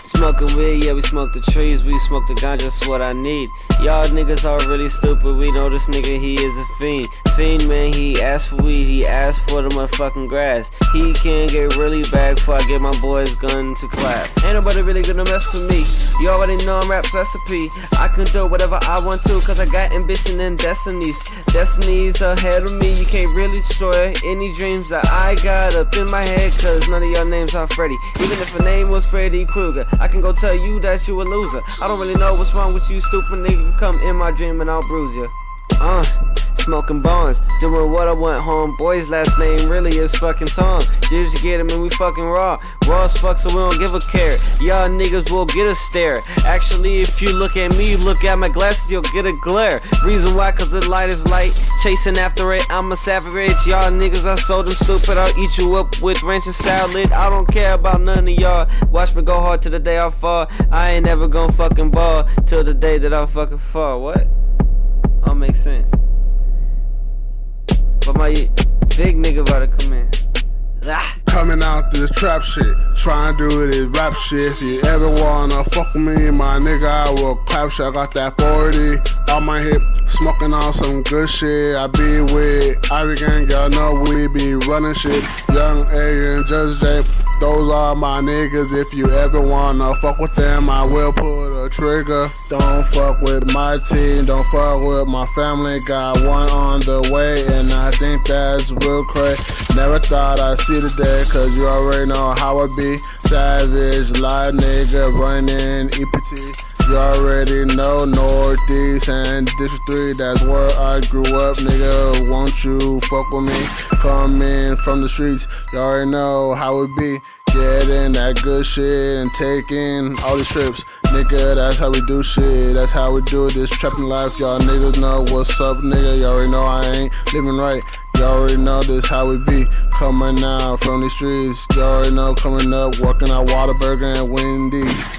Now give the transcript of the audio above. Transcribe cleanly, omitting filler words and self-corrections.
Smoking weed, yeah, we smoke the trees, we smoke the ganja, that's what I need. Y'all niggas are really stupid, we know this nigga, he is a fiend. Fiend, man, he asked for weed, he asked for the motherfucking grass. He can get really bad before I get my boys gun to clap. Ain't nobody really gonna mess with me, you already know I'm rap's recipe. I can do whatever I want to, cause I got ambition and destinies. Destinies ahead of me, you can't really destroy any dreams that I got up in my head, cause none of your names are Freddy. Even if a name was Freddy Krueger, I can go tell you that you a loser. I don't really know what's wrong with you, stupid nigga. Come in my dream and I'll bruise you. Smoking bonds, doing what I want, homeboy's last name really is fucking Tom. Did you get him and we fucking raw as fuck, so we don't give a care. Y'all niggas will get a stare. Actually, if you look at me, look at my glasses, you'll get a glare. Reason why, cause the light is light, chasing after it, I'm a savage. Y'all niggas are so damn stupid, I'll eat you up with ranch and salad. I don't care about none of y'all, watch me go hard till the day I fall. I ain't never gonna fucking ball till the day that I fucking fall. What? All makes sense. But my big nigga about to come in. Coming out this trap shit, trying to do this rap shit. If you ever wanna fuck with me, my nigga, I will clap shit. I got that 40 on my hip, smoking on some good shit. I be with Ivy Gang, y'all know we be running shit. Young A and Judge J, those are my niggas. If you ever wanna fuck with them, I will pull the trigger. Don't fuck with my team, don't fuck with my family. Got one on the way, and I think that's real crazy. Never thought I'd see the day, cause you already know how I be. Savage, live nigga, running EPT. You already know Northeast and District 3, that's where I grew up, nigga. Won't you fuck with me? Coming from the streets, you already know how it be. Getting that good shit and taking all these trips. Nigga, that's how we do shit, that's how we do this trapping life. Y'all niggas know what's up, nigga. You already know I ain't living right. You already know this how we be. Coming out from these streets, you already know coming up, working at Whataburger and Wendy's.